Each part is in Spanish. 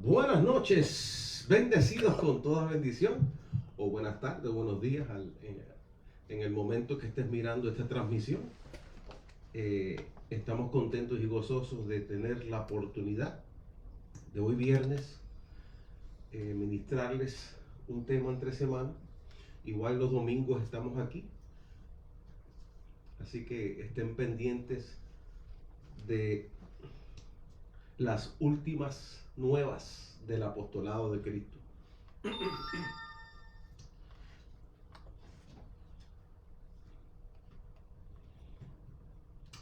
Buenas noches, bendecidos con toda bendición, o buenas tardes, buenos días en el momento que estés mirando esta transmisión. Estamos contentos y gozosos de tener la oportunidad de hoy viernes ministrarles un tema entre semana. Igual los domingos estamos aquí, así que estén pendientes de las últimas nuevas del apostolado de Cristo.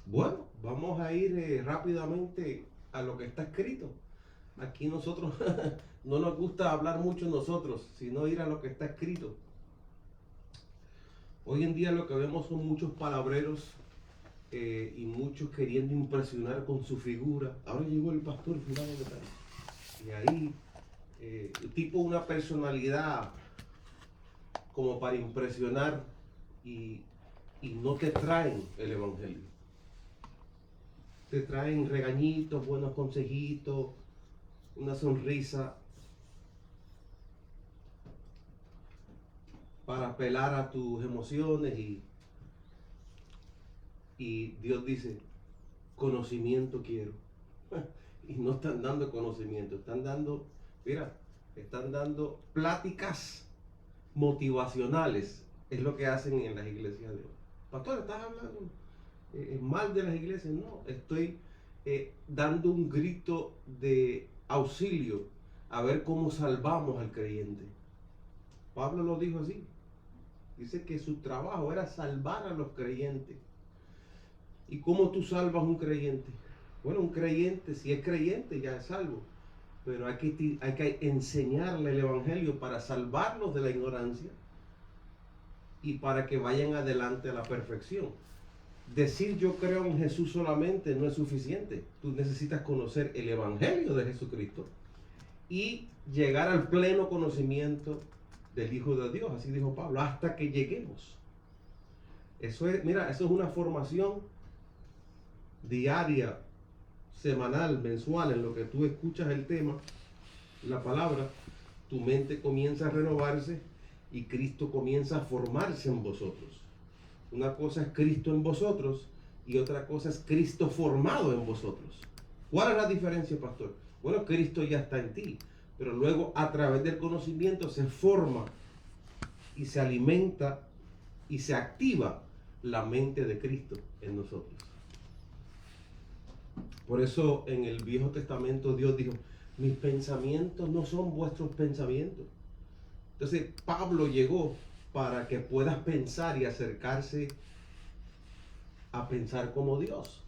Bueno, vamos a ir rápidamente a lo que está escrito. Aquí nosotros no nos gusta hablar mucho nosotros, sino ir a lo que está escrito. Hoy en día lo que vemos son muchos palabreros y muchos queriendo impresionar con su figura. Ahora llegó el pastor fulano de tal. Y ahí, tipo una personalidad como para impresionar y no te traen el evangelio. Te traen regañitos, buenos consejitos, una sonrisa para apelar a tus emociones y Dios dice, conocimiento quiero. Y no están dando conocimiento, están dando pláticas motivacionales. Es lo que hacen en las iglesias de hoy. Pastor, ¿estás hablando mal de las iglesias? No, estoy dando un grito de auxilio a ver cómo salvamos al creyente. Pablo lo dijo así. Dice que su trabajo era salvar a los creyentes. ¿Y cómo tú salvas un creyente? Bueno, un creyente, si es creyente, ya es salvo. Pero hay que enseñarle el evangelio para salvarlos de la ignorancia y para que vayan adelante a la perfección. Decir yo creo en Jesús solamente no es suficiente. Tú necesitas conocer el evangelio de Jesucristo y llegar al pleno conocimiento del Hijo de Dios, así dijo Pablo, hasta que lleguemos. Eso es una formación diaria, semanal, mensual, en lo que tú escuchas el tema, la palabra, tu mente comienza a renovarse y Cristo comienza a formarse en vosotros. Una cosa es Cristo en vosotros y otra cosa es Cristo formado en vosotros. ¿Cuál es la diferencia, pastor? Bueno, Cristo ya está en ti, pero luego a través del conocimiento se forma y se alimenta y se activa la mente de Cristo en nosotros. Por eso en el Viejo Testamento Dios dijo, mis pensamientos no son vuestros pensamientos. Entonces Pablo llegó para que puedas pensar y acercarse a pensar como Dios.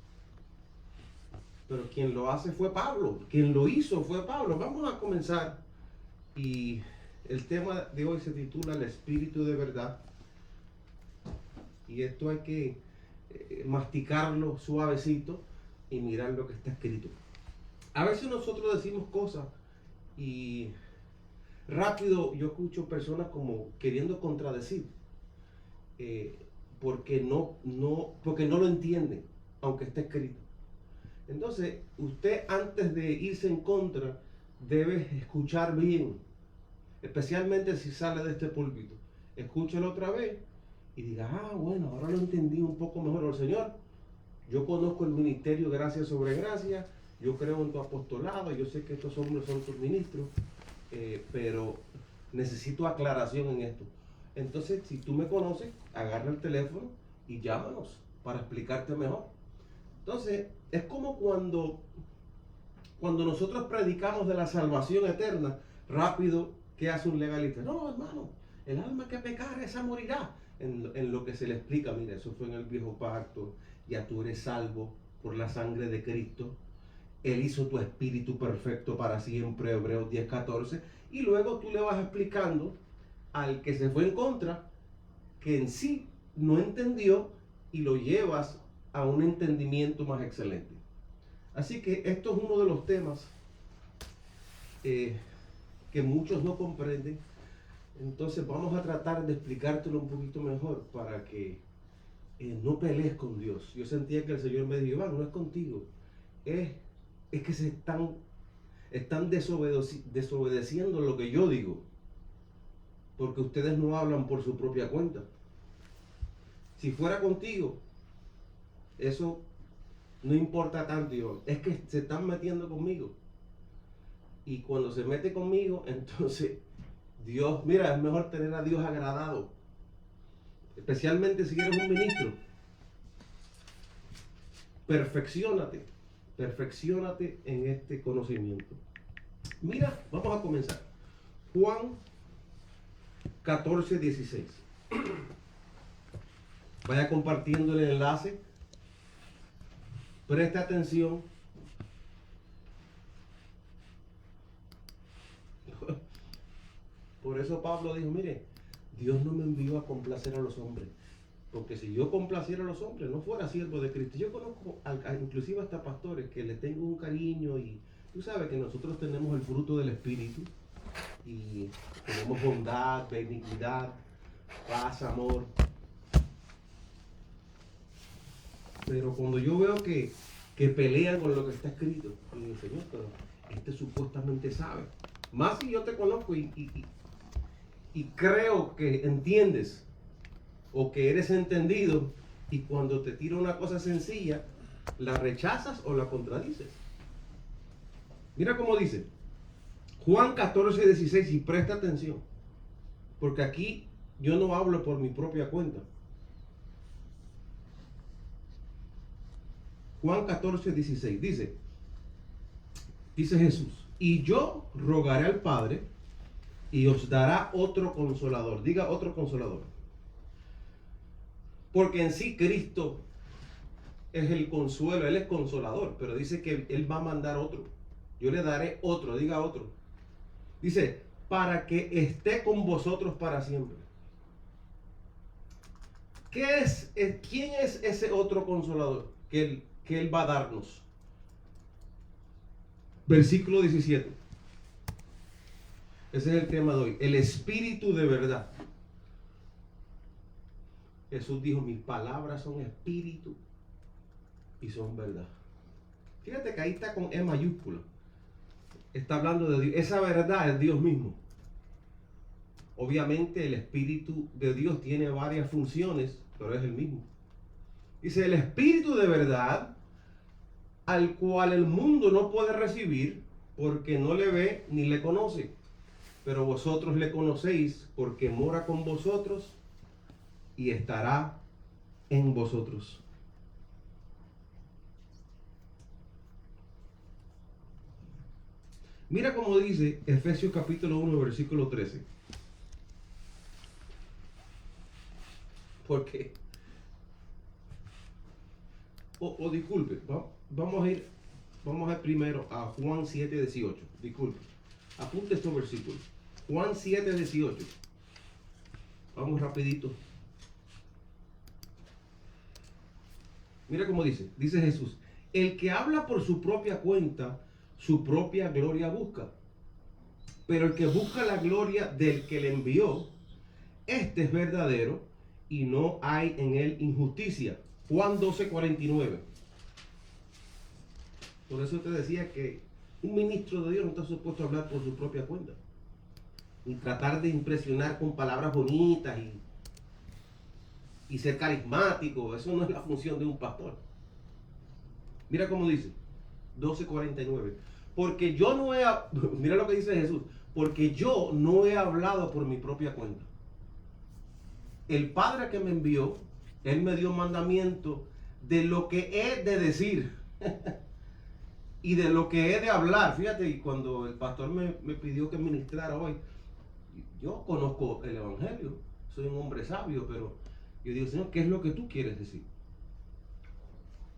Pero quien lo hace fue Pablo, quien lo hizo fue Pablo. Vamos a comenzar y el tema de hoy se titula El Espíritu de Verdad. Y esto hay que masticarlo suavecito y mirar lo que está escrito. A veces nosotros decimos cosas y rápido yo escucho personas como queriendo contradecir porque no lo entienden, aunque esté escrito. Entonces, usted antes de irse en contra debe escuchar bien, especialmente si sale de este púlpito. Escúchelo otra vez y diga, bueno, ahora lo entendí un poco mejor. El Señor, yo conozco el ministerio Gracia sobre Gracia, yo creo en tu apostolado, yo sé que estos hombres son tus ministros, pero necesito aclaración en esto. Entonces, si tú me conoces, agarra el teléfono y llámanos para explicarte mejor. Entonces, es como cuando nosotros predicamos de la salvación eterna, rápido, ¿qué hace un legalista? No, hermano, el alma que pecare, esa morirá. En lo que se le explica, mira, eso fue en el viejo pacto, ya tú eres salvo por la sangre de Cristo. Él hizo tu espíritu perfecto para siempre, Hebreos 10:14. Y luego tú le vas explicando al que se fue en contra, que en sí no entendió, y lo llevas a un entendimiento más excelente. Así que esto es uno de los temas que muchos no comprenden. Entonces vamos a tratar de explicártelo un poquito mejor para que no pelees con Dios. Yo sentía que el Señor me dijo, Iván, no es contigo, es que se están están desobedeciendo lo que yo digo, porque ustedes no hablan por su propia cuenta. Si fuera contigo, eso no importa tanto. Es que se están metiendo conmigo. Y cuando se mete conmigo, entonces Dios, mira, es mejor tener a Dios agradado. Especialmente si eres un ministro. Perfecciónate en este conocimiento. Mira, vamos a comenzar. Juan 14:16. Vaya compartiendo el enlace. Presta atención. Por eso Pablo dijo, mire, Dios no me envió a complacer a los hombres. Porque si yo complaciera a los hombres, no fuera siervo de Cristo. Yo conozco inclusive hasta pastores que les tengo un cariño y tú sabes que nosotros tenemos el fruto del Espíritu y tenemos bondad, benignidad, paz, amor. Pero cuando yo veo que pelean con lo que está escrito, y digo, Señor, pero este supuestamente sabe. Más si yo te conozco y creo que entiendes o que eres entendido, y cuando te tiro una cosa sencilla, la rechazas o la contradices. Mira cómo dice Juan 14:16, y presta atención, porque aquí yo no hablo por mi propia cuenta. Juan 14:16 dice Jesús, y yo rogaré al Padre y os dará otro consolador. Diga otro consolador. Porque en sí Cristo es el consuelo, Él es consolador, pero dice que Él va a mandar otro. Yo le daré otro, diga otro. Dice, para que esté con vosotros para siempre. ¿Quién es ese otro consolador que Él va a darnos? Versículo 17. Ese es el tema de hoy. El Espíritu de verdad. Jesús dijo, mis palabras son espíritu y son verdad. Fíjate que ahí está con E mayúscula. Está hablando de Dios. Esa verdad es Dios mismo. Obviamente el Espíritu de Dios tiene varias funciones, pero es el mismo. Dice, el Espíritu de verdad, al cual el mundo no puede recibir porque no le ve ni le conoce. Pero vosotros le conocéis porque mora con vosotros y estará en vosotros. Mira cómo dice Efesios capítulo 1, versículo 13. Porque, disculpe, vamos a ir primero a Juan 7:18. Disculpe, apunte estos versículos. Juan 7:18. Vamos rapidito. Mira cómo dice Jesús, el que habla por su propia cuenta, su propia gloria busca. Pero el que busca la gloria del que le envió, este es verdadero y no hay en él injusticia. Juan 12:49. Por eso te decía que un ministro de Dios no está supuesto a hablar por su propia cuenta. Ni tratar de impresionar con palabras bonitas y ser carismático. Eso no es la función de un pastor. Mira cómo dice 12:49. Porque yo no he, mira lo que dice Jesús, porque yo no he hablado por mi propia cuenta. El Padre que me envió, Él me dio mandamiento de lo que he de decir y de lo que he de hablar. Fíjate, y cuando el pastor me pidió que ministrara hoy, yo conozco el Evangelio, soy un hombre sabio, pero yo digo, Señor, ¿qué es lo que tú quieres decir?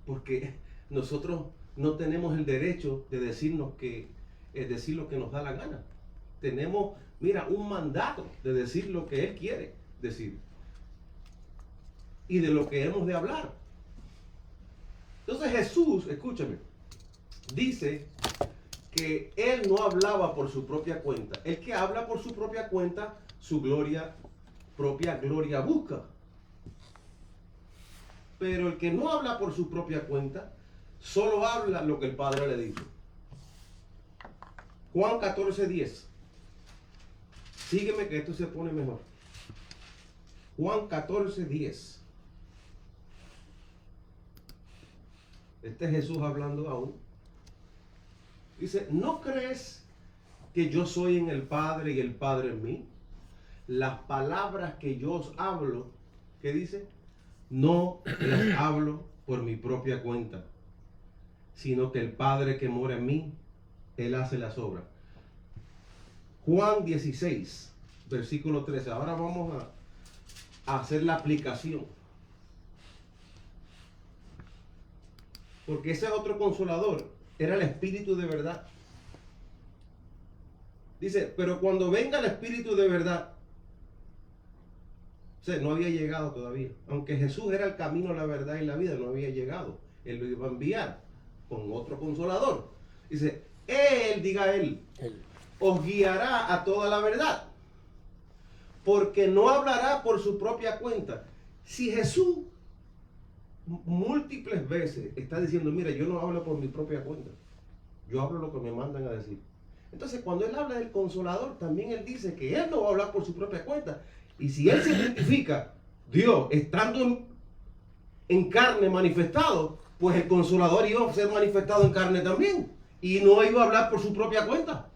Porque nosotros no tenemos el derecho de decirnos decir lo que nos da la gana. Tenemos, mira, un mandato de decir lo que Él quiere decir y de lo que hemos de hablar. Entonces Jesús, escúchame, dice que Él no hablaba por su propia cuenta. El que habla por su propia cuenta, su propia gloria busca. Pero el que no habla por su propia cuenta, solo habla lo que el Padre le dice. Juan 14:10. Sígueme que esto se pone mejor. Juan 14:10. Este es Jesús hablando aún. Dice, ¿no crees que yo soy en el Padre y el Padre en mí? Las palabras que yo os hablo, ¿qué dice? No las hablo por mi propia cuenta, sino que el Padre que mora en mí, Él hace las obras. Juan 16, versículo 13. Ahora vamos a hacer la aplicación. Porque ese otro consolador era el Espíritu de verdad. Dice, pero cuando venga el Espíritu de verdad, o sea, no había llegado todavía. Aunque Jesús era el camino, la verdad y la vida, no había llegado. Él lo iba a enviar con otro consolador. Dice, Él, os guiará a toda la verdad, porque no hablará por su propia cuenta. Si Jesús múltiples veces está diciendo, mira, yo no hablo por mi propia cuenta, yo hablo lo que me mandan a decir. Entonces, cuando Él habla del Consolador, también Él dice que Él no va a hablar por su propia cuenta. Y si Él se identifica, Dios, estando en carne manifestado, pues el Consolador iba a ser manifestado en carne también. Y no iba a hablar por su propia cuenta,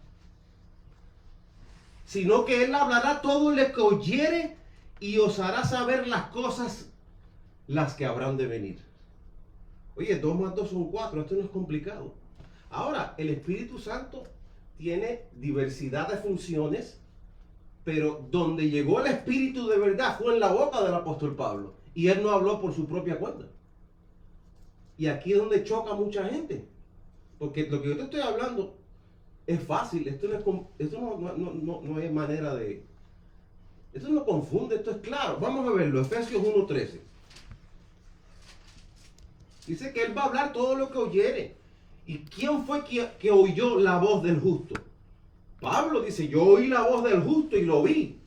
sino que Él hablará todo lo que oyere y os hará saber las cosas las que habrán de venir. Oye, 2 más 2 son 4, esto no es complicado. Ahora, el Espíritu Santo tiene diversidad de funciones, pero donde llegó el Espíritu de verdad fue en la boca del apóstol Pablo, y él no habló por su propia cuenta. Y aquí es donde choca mucha gente, porque lo que yo te estoy hablando es fácil, esto no hay manera de... Esto no confunde, esto es claro. Vamos a verlo, Efesios 1:13. Dice que Él va a hablar todo lo que oyere. ¿Y quién fue que oyó la voz del justo? Pablo dice, yo oí la voz del justo y lo vi.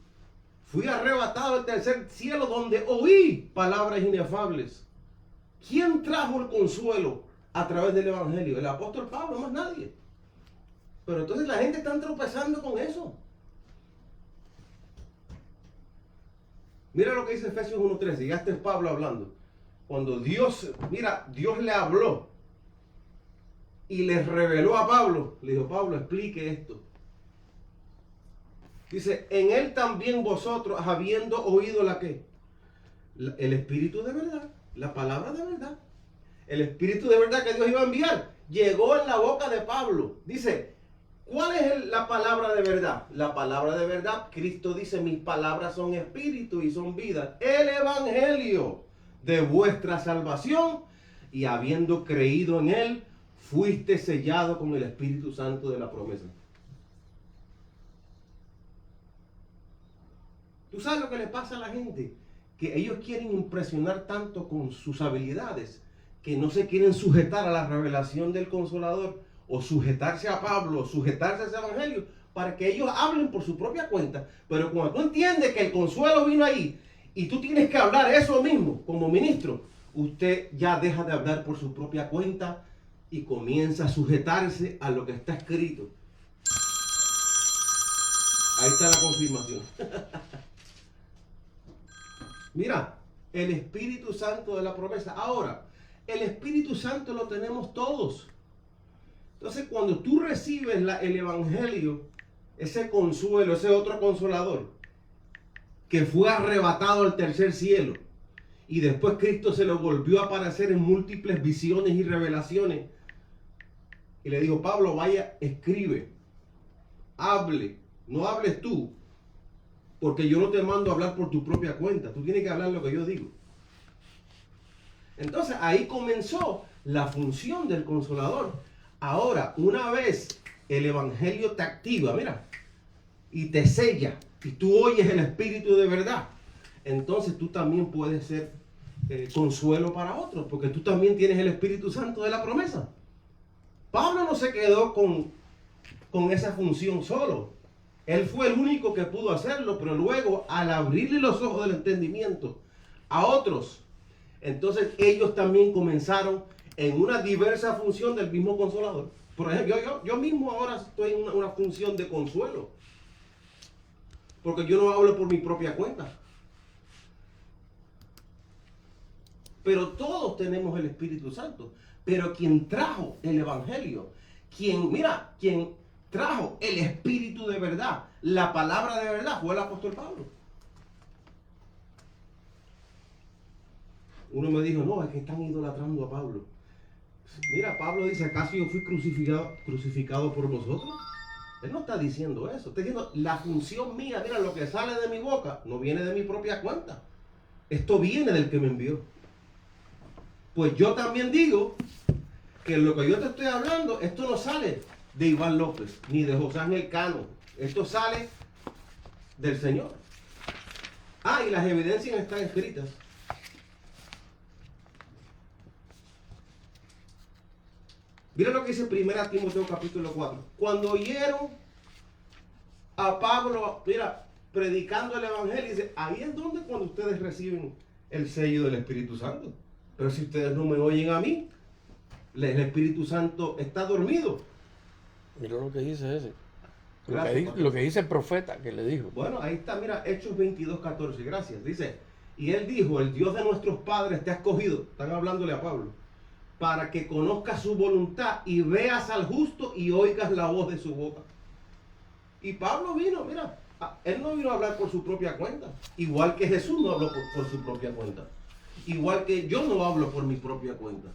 Fui arrebatado al tercer cielo donde oí palabras inefables. ¿Quién trajo el consuelo a través del Evangelio? El apóstol Pablo, más nadie. Pero entonces la gente está tropezando con eso. Mira lo que dice Efesios 1:13, ya está Pablo hablando. Cuando Dios le habló y les reveló a Pablo, le dijo, Pablo, explique esto. Dice, en él también vosotros, habiendo oído el Espíritu de verdad, la palabra de verdad, el Espíritu de verdad que Dios iba a enviar, llegó en la boca de Pablo. Dice, ¿cuál es la palabra de verdad? La palabra de verdad, Cristo dice, mis palabras son espíritu y son vida. El Evangelio de vuestra salvación, y habiendo creído en él, fuiste sellado con el Espíritu Santo de la promesa. ¿Tú sabes lo que le pasa a la gente? Que ellos quieren impresionar tanto con sus habilidades, que no se quieren sujetar a la revelación del Consolador, o sujetarse a Pablo, o sujetarse a ese Evangelio, para que ellos hablen por su propia cuenta. Pero cuando tú entiendes que el consuelo vino ahí, y tú tienes que hablar eso mismo como ministro, usted ya deja de hablar por su propia cuenta y comienza a sujetarse a lo que está escrito. Ahí está la confirmación. Mira, el Espíritu Santo de la promesa. Ahora, el Espíritu Santo lo tenemos todos. Entonces, cuando tú recibes el Evangelio, ese consuelo, ese otro consolador, que fue arrebatado al tercer cielo, y después Cristo se lo volvió a aparecer en múltiples visiones y revelaciones, y le dijo, Pablo, vaya, escribe, hable, no hables tú, porque yo no te mando a hablar por tu propia cuenta, tú tienes que hablar lo que yo digo. Entonces ahí comenzó la función del consolador. Ahora, una vez el Evangelio te activa, mira, y te sella, y tú oyes el Espíritu de verdad, entonces tú también puedes ser consuelo para otros, porque tú también tienes el Espíritu Santo de la promesa. Pablo no se quedó con esa función solo. Él fue el único que pudo hacerlo, pero luego, al abrirle los ojos del entendimiento a otros, entonces ellos también comenzaron en una diversa función del mismo consolador. Por ejemplo, yo mismo ahora estoy en una función de consuelo. Porque yo no hablo por mi propia cuenta. Pero todos tenemos el Espíritu Santo. Pero quien trajo el Evangelio, quien trajo el Espíritu de verdad, la palabra de verdad, fue el apóstol Pablo. Uno me dijo, no, es que están idolatrando a Pablo. Mira, Pablo dice, ¿acaso yo fui crucificado por vosotros? Él no está diciendo eso. Está diciendo, la función mía, mira, lo que sale de mi boca, no viene de mi propia cuenta. Esto viene del que me envió. Pues yo también digo que lo que yo te estoy hablando, esto no sale de Iván López, ni de José Ángel Cano. Esto sale del Señor. Ah, y las evidencias están escritas. Mira lo que dice 1 Timoteo capítulo 4. Cuando oyeron a Pablo, mira, predicando el Evangelio, dice, ahí es donde cuando ustedes reciben el sello del Espíritu Santo. Pero si ustedes no me oyen a mí, el Espíritu Santo está dormido. Mira lo que dice ese. Gracias, Lo que dice el profeta que le dijo. Bueno, ahí está, mira, Hechos 22:14, gracias. Dice, y él dijo, el Dios de nuestros padres te ha escogido, están hablándole a Pablo, para que conozcas su voluntad y veas al justo y oigas la voz de su boca. Y Pablo vino, mira, él no vino a hablar por su propia cuenta, igual que Jesús no habló por su propia cuenta, igual que yo no hablo por mi propia cuenta.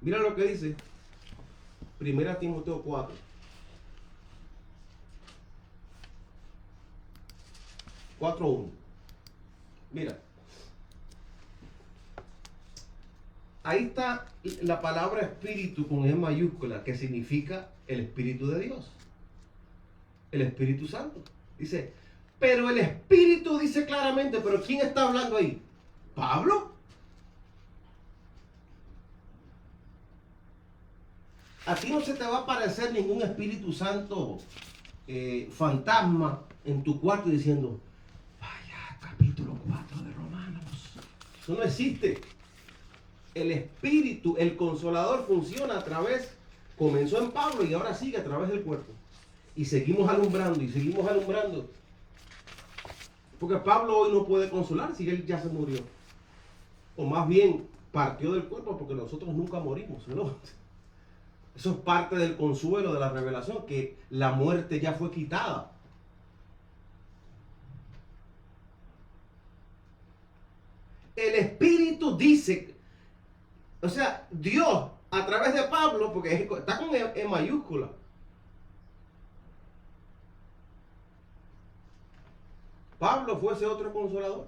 Mira lo que dice 1 Timoteo 4. 4:1. Mira. Ahí está la palabra espíritu con E mayúscula, que significa el Espíritu de Dios. El Espíritu Santo. Dice, pero el Espíritu dice claramente, pero ¿quién está hablando ahí? ¿Pablo? A ti no se te va a aparecer ningún Espíritu Santo fantasma en tu cuarto diciendo, vaya, capítulo 4 de Romanos. Eso no existe. El Espíritu, el Consolador, funciona a través, comenzó en Pablo y ahora sigue a través del cuerpo. Y seguimos alumbrando y seguimos alumbrando. Porque Pablo hoy no puede consolar si él ya se murió. O más bien partió del cuerpo porque nosotros nunca morimos, ¿no? Eso es parte del consuelo de la revelación, que la muerte ya fue quitada. El Espíritu dice, o sea, Dios a través de Pablo, porque está con E mayúscula. Pablo fue ese otro consolador.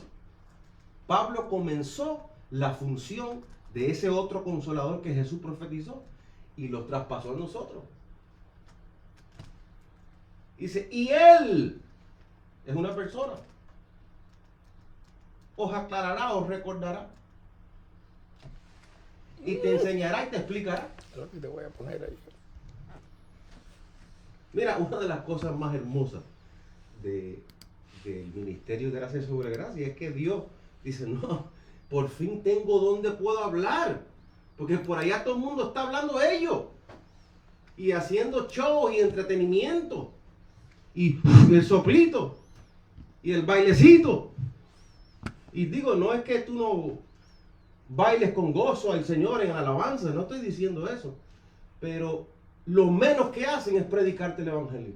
Pablo comenzó la función de ese otro consolador que Jesús profetizó y lo traspasó a nosotros. Dice, y Él es una persona. Os aclarará, os recordará. Y te enseñará y te explicará. Lo que te voy a poner ahí. Mira, una de las cosas más hermosas del ministerio de gracia sobre gracia es que Dios dice, no, por fin tengo donde puedo hablar. Porque por allá todo el mundo está hablando de ellos. Y haciendo shows y entretenimiento. Y el soplito. Y el bailecito. Y digo, no es que tú no bailes con gozo al Señor en alabanza. No estoy diciendo eso. Pero lo menos que hacen es predicarte el Evangelio.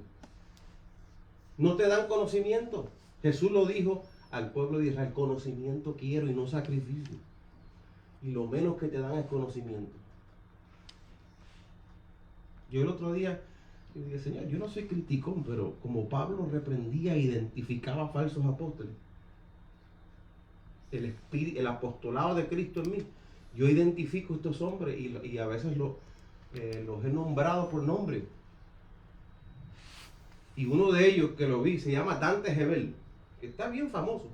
No te dan conocimiento. Jesús lo dijo al pueblo de Israel, conocimiento quiero y no sacrificio. Y lo menos que te dan es conocimiento. Yo el otro día dije, Señor, yo no soy criticón, pero como Pablo reprendía e identificaba falsos apóstoles, el apostolado de Cristo en mí, yo identifico a estos hombres y a veces los he nombrado por nombre. Y uno de ellos que lo vi se llama Dante Gebel, que está bien famoso.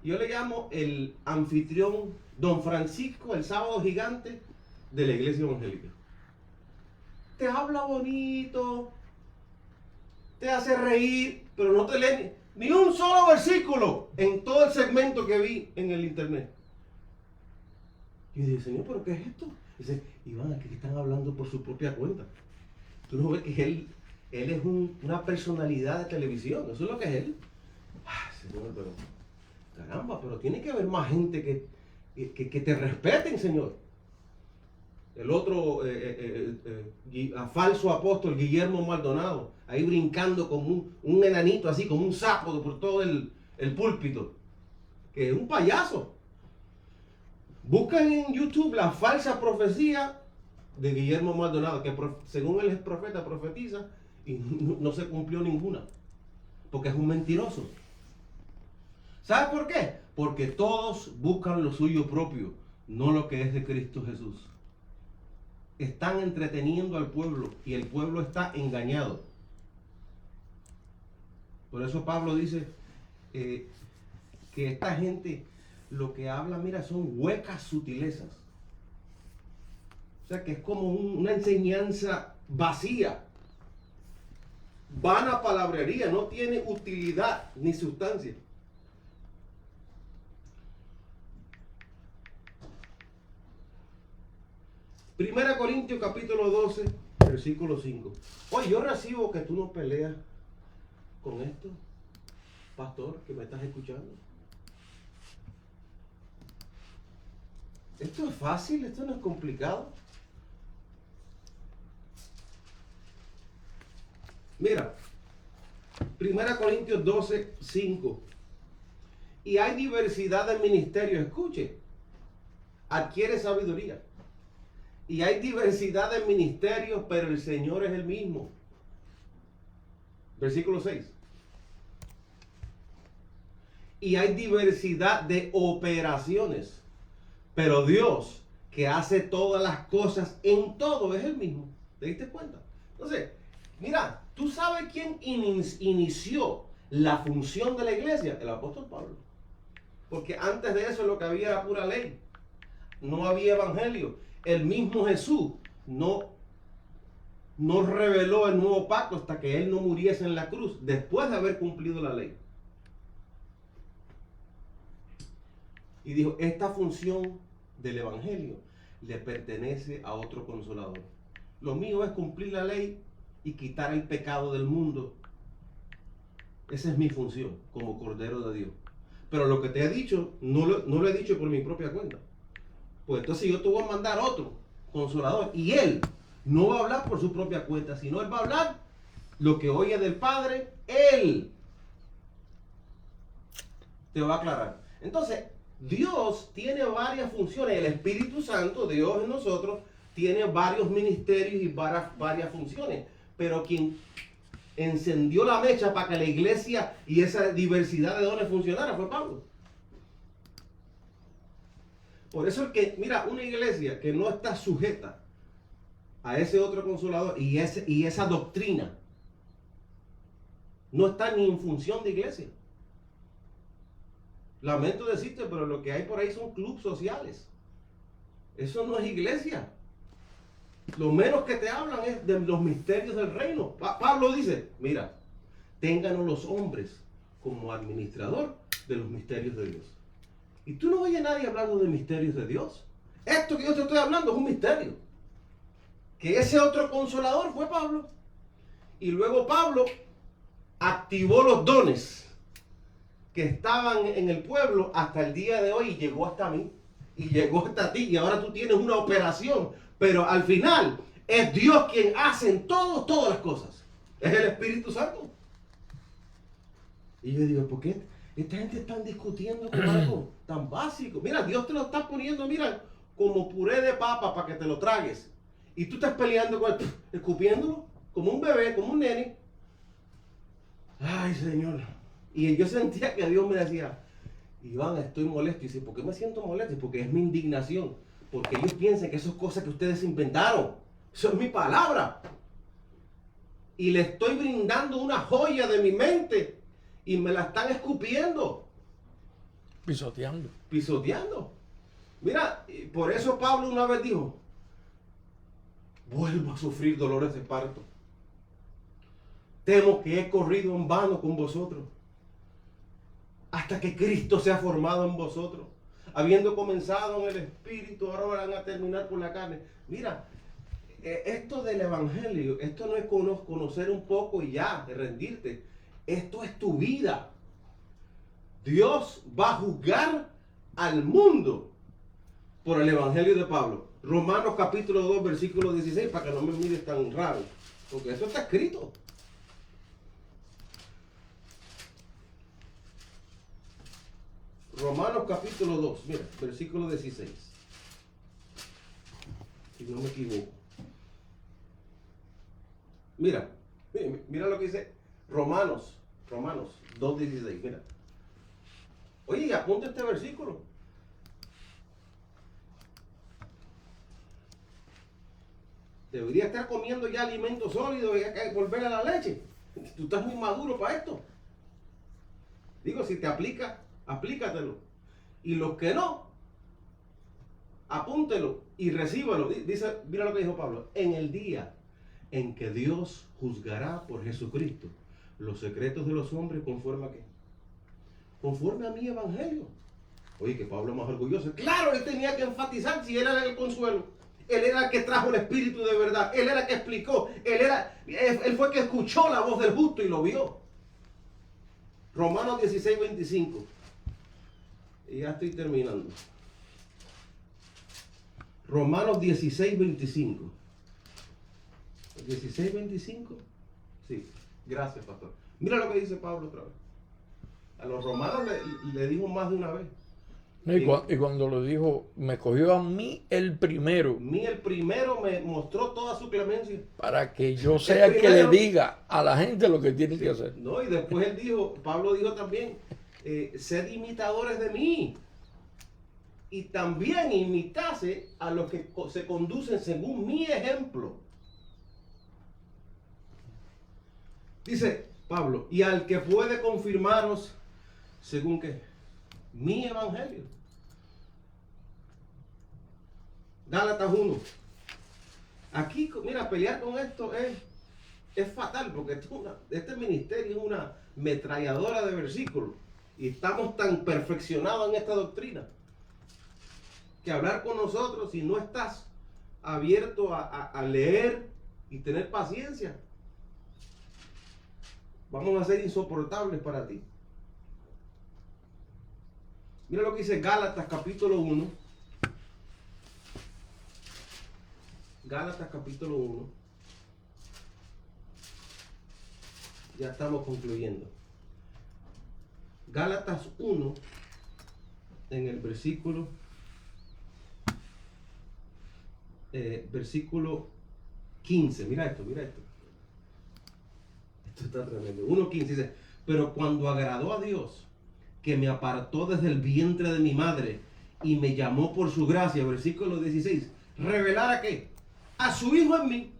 Yo le llamo el anfitrión Don Francisco, el sábado gigante de la iglesia evangélica. Te habla bonito, te hace reír, pero no te lee ni un solo versículo en todo el segmento que vi en el internet. Y dije, Señor, ¿pero qué es esto? Dice, Iván, aquí están hablando por su propia cuenta. Tú no ves que él es una personalidad de televisión, eso es lo que es él. Ah, Señor, pero caramba, pero tiene que haber más gente que te respeten, Señor. El otro falso apóstol, Guillermo Maldonado, ahí brincando como un enanito, así como un sapo por todo el púlpito, que es un payaso. Buscan en YouTube la falsa profecía de Guillermo Maldonado, que según él es profeta, profetiza, y no se cumplió ninguna, porque es un mentiroso. ¿Sabe por qué? Porque todos buscan lo suyo propio, no lo que es de Cristo Jesús. Están entreteniendo al pueblo y el pueblo está engañado. Por eso Pablo dice que esta gente lo que habla, mira, son huecas sutilezas. O sea que es como una enseñanza vacía, vana palabrería, no tiene utilidad ni sustancia. Primera Corintios capítulo 12, versículo 5. Oye, yo recibo que tú no peleas con esto, pastor, que me estás escuchando. Esto es fácil, esto no es complicado. Mira, Primera Corintios 12, 5. Y hay diversidad de ministerios, escuche, adquiere sabiduría. Y hay diversidad de ministerios, pero el Señor es el mismo. Versículo 6. Y hay diversidad de operaciones, pero Dios, que hace todas las cosas en todo, es el mismo. ¿Te diste cuenta? Entonces, mira, ¿tú sabes quién inició la función de la iglesia? El apóstol Pablo. Porque antes de eso lo que había era pura ley. No había evangelio. El mismo Jesús no reveló el nuevo pacto hasta que Él no muriese en la cruz, después de haber cumplido la ley. Y dijo, esta función del evangelio le pertenece a otro consolador. Lo mío es cumplir la ley y quitar el pecado del mundo. Esa es mi función como Cordero de Dios. Pero lo que te he dicho, no lo he dicho por mi propia cuenta. Pues entonces yo te voy a mandar otro consolador. Y él no va a hablar por su propia cuenta, sino él va a hablar lo que oye del Padre. Él te va a aclarar. Entonces, Dios tiene varias funciones. El Espíritu Santo, Dios en nosotros, tiene varios ministerios y varias funciones. Pero quien encendió la mecha para que la iglesia y esa diversidad de dones funcionara fue Pablo. Por eso es que, mira, una iglesia que no está sujeta a ese otro consolador y esa doctrina, no está ni en función de iglesia. Lamento decirte, pero lo que hay por ahí son clubes sociales. Eso no es iglesia. Lo menos que te hablan es de los misterios del reino. Pablo dice, mira, ténganos los hombres como administrador de los misterios de Dios. Y tú no oyes a nadie hablando de misterios de Dios. Esto que yo te estoy hablando es un misterio. Que ese otro consolador fue Pablo. Y luego Pablo activó los dones que estaban en el pueblo hasta el día de hoy y llegó hasta mí. Y llegó hasta ti. Y ahora tú tienes una operación. Pero al final es Dios quien hace en todas las cosas. Es el Espíritu Santo. Y yo digo, ¿por qué esta gente está discutiendo con algo tan básico? Mira, Dios te lo está poniendo, mira, como puré de papa para que te lo tragues. Y tú estás peleando con él, escupiéndolo, como un bebé, como un nene. Ay, Señor. Y yo sentía que Dios me decía, Iván, estoy molesto. Y dice, ¿por qué me siento molesto? Porque es mi indignación. Porque ellos piensan que eso es cosas que ustedes inventaron. Eso es mi palabra. Y le estoy brindando una joya de mi mente. Y me la están escupiendo. Pisoteando. Pisoteando. Mira, por eso Pablo una vez dijo, vuelvo a sufrir dolores de parto. Temo que he corrido en vano con vosotros. Hasta que Cristo sea formado en vosotros. habiendo comenzado en el espíritu, ahora van a terminar por la carne. Mira, esto del evangelio, esto no es conocer un poco y ya, de rendirte. Esto es tu vida. Dios va a juzgar al mundo por el evangelio de Pablo. Romanos capítulo 2, versículo 16, para que no me mires tan raro, porque eso está escrito. Romanos capítulo 2, mira, versículo 16. Si no me equivoco. Mira lo que dice Romanos 2:16, mira. Oye, apunta este versículo. Debería estar comiendo ya alimento sólido y volver a la leche. Tú estás muy maduro para esto. Digo, si te aplica, aplícatelo. Y los que no, apúntelo y recíbalo. Dice, mira lo que dijo Pablo. En el día en que Dios juzgará por Jesucristo los secretos de los hombres conforme a qué? Conforme a mi evangelio. Oye, que Pablo es más orgulloso. Claro, él tenía que enfatizar si él era el consuelo. Él era el que trajo el espíritu de verdad. Él era el que explicó. Él fue el que escuchó la voz del justo y lo vio. Romanos 16:25. Y ya estoy terminando. Romanos 16:25. 16:25. Sí, gracias, pastor. Mira lo que dice Pablo otra vez. A los romanos le dijo más de una vez. Y cuando lo dijo, me cogió a mí el primero. Mí el primero me mostró toda su clemencia. Para que yo sea el que le diga a la gente lo que tienen que hacer. No, y después él dijo, Pablo dijo también, sed imitadores de mí. Y también imitase a los que se conducen según mi ejemplo. Dice Pablo, y al que puede confirmaros según qué, mi evangelio. Gálatas 1. Aquí, mira, pelear con esto es fatal, porque este ministerio es una metralladora de versículos. Y estamos tan perfeccionados en esta doctrina que hablar con nosotros, si no estás abierto a leer y tener paciencia, vamos a ser insoportables para ti. Mira lo que dice Gálatas capítulo 1. Gálatas capítulo 1. Ya estamos concluyendo. Gálatas 1, en el versículo 15. Mira esto. Esto está tremendo. 1:15 dice, pero cuando agradó a Dios, que me apartó desde el vientre de mi madre y me llamó por su gracia, versículo 16, revelar a qué, a su hijo en mí,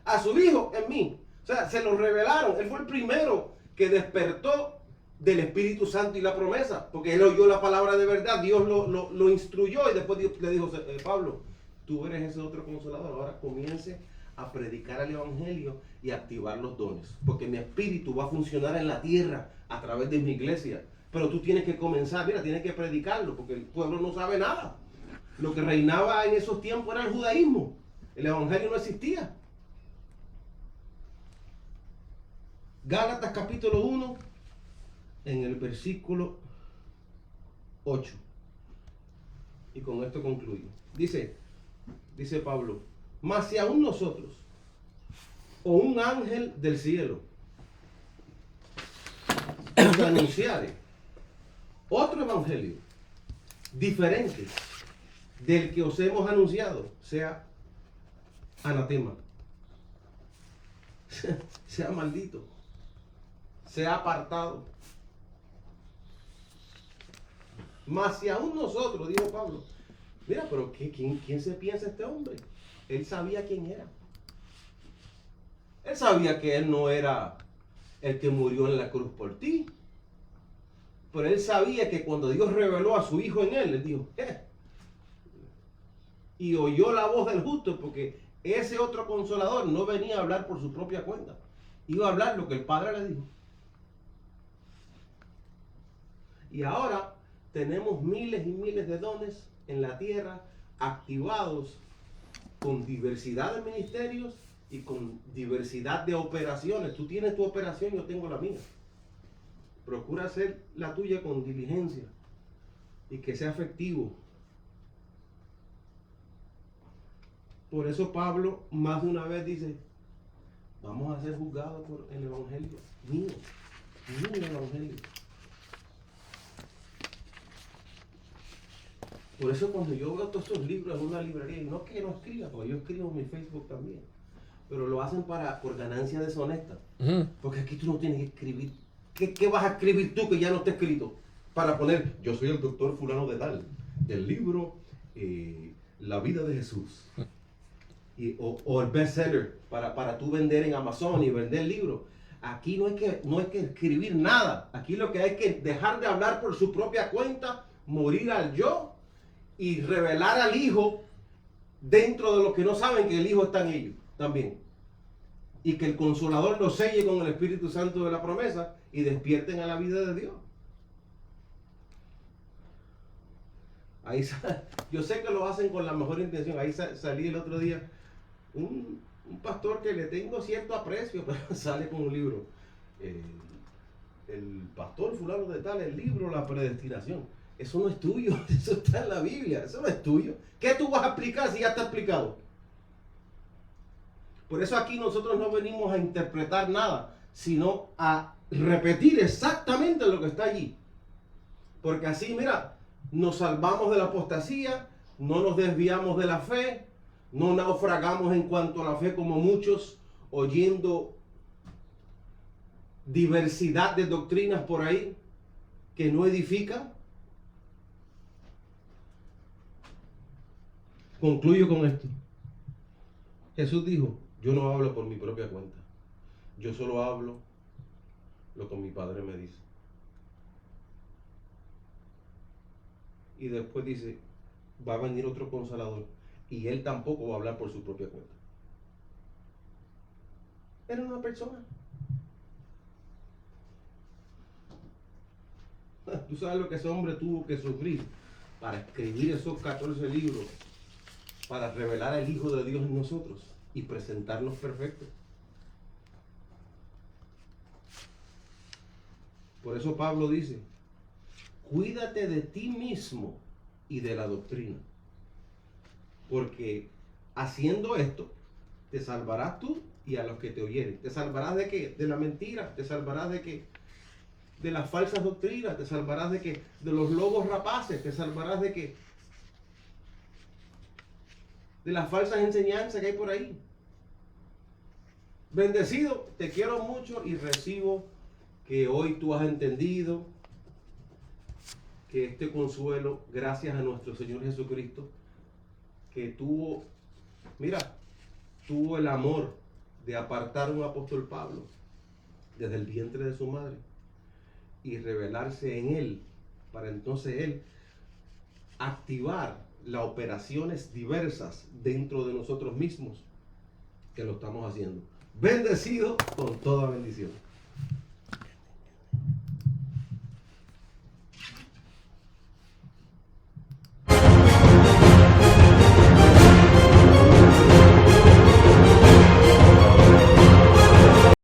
a su hijo en mí, o sea, se lo revelaron. Él fue el primero que despertó del Espíritu Santo y la promesa, porque él oyó la palabra de verdad, Dios lo instruyó y después Dios le dijo, Pablo, tú eres ese otro consolador, ahora comience a predicar el evangelio y activar los dones, porque mi espíritu va a funcionar en la tierra a través de mi iglesia, pero tú tienes que comenzar, mira, tienes que predicarlo, porque el pueblo no sabe nada. Lo que reinaba en esos tiempos era el judaísmo, el evangelio no existía. Gálatas capítulo 1, en el versículo 8, y con esto concluyo. Dice Pablo, mas si aún nosotros o un ángel del cielo os anunciare otro evangelio diferente del que os hemos anunciado, sea anatema, sea maldito, sea apartado. Mas si aún nosotros, dijo Pablo, mira, pero ¿quién se piensa este hombre? Él sabía quién era. Él sabía que él no era el que murió en la cruz por ti. Pero él sabía que cuando Dios reveló a su hijo en él, le dijo, y oyó la voz del justo, porque ese otro consolador no venía a hablar por su propia cuenta. Iba a hablar lo que el Padre le dijo. Y ahora tenemos miles y miles de dones en la tierra activados con diversidad de ministerios y con diversidad de operaciones. Tú tienes tu operación, yo tengo la mía. Procura hacer la tuya con diligencia y que sea efectivo. Por eso Pablo más de una vez dice, vamos a ser juzgados por el evangelio mío el evangelio. Por eso cuando yo veo todos esos libros en una librería, y no que no escriba, porque yo escribo en mi Facebook también, pero lo hacen por ganancia deshonesta. Porque aquí tú no tienes que escribir. ¿Qué vas a escribir tú que ya no está escrito? Para poner, yo soy el doctor fulano de tal, del libro La vida de Jesús. O el bestseller para tú vender en Amazon y vender libros. Aquí no hay que escribir nada. Aquí lo que hay que dejar de hablar por su propia cuenta, morir al yo y revelar al Hijo dentro de los que no saben que el Hijo está en ellos también. Y que el Consolador los selle con el Espíritu Santo de la promesa y despierten a la vida de Dios. Yo sé que lo hacen con la mejor intención. Ahí salí el otro día un pastor que le tengo cierto aprecio, pero sale con un libro. El pastor fulano de tal, el libro La Predestinación. Eso no es tuyo, eso está en la Biblia, eso no es tuyo. ¿Qué tú vas a explicar si ya está explicado? Por eso aquí nosotros no venimos a interpretar nada, sino a repetir exactamente lo que está allí. Porque así, mira, nos salvamos de la apostasía, no nos desviamos de la fe, no naufragamos en cuanto a la fe como muchos, oyendo diversidad de doctrinas por ahí que no edifican. Concluyo con esto. Jesús dijo, yo no hablo por mi propia cuenta, yo solo hablo lo que mi Padre me dice. Y después dice, va a venir otro Consolador y él tampoco va a hablar por su propia cuenta. Era una persona. Tú sabes lo que ese hombre tuvo que sufrir para escribir esos 14 libros, para revelar al Hijo de Dios en nosotros y presentarnos perfectos. Por eso Pablo dice, cuídate de ti mismo y de la doctrina, porque haciendo esto te salvarás tú y a los que te oyeren. ¿Te salvarás de qué? De la mentira. ¿Te salvarás de qué? De las falsas doctrinas. ¿Te salvarás de qué? De los lobos rapaces. ¿Te salvarás de qué? De las falsas enseñanzas que hay por ahí. Bendecido, te quiero mucho y recibo que hoy tú has entendido que este consuelo, gracias a nuestro Señor Jesucristo, que tuvo el amor de apartar a un apóstol Pablo desde el vientre de su madre y revelarse en él, para entonces él activar las operaciones diversas dentro de nosotros mismos, que lo estamos haciendo. Bendecido con toda bendición.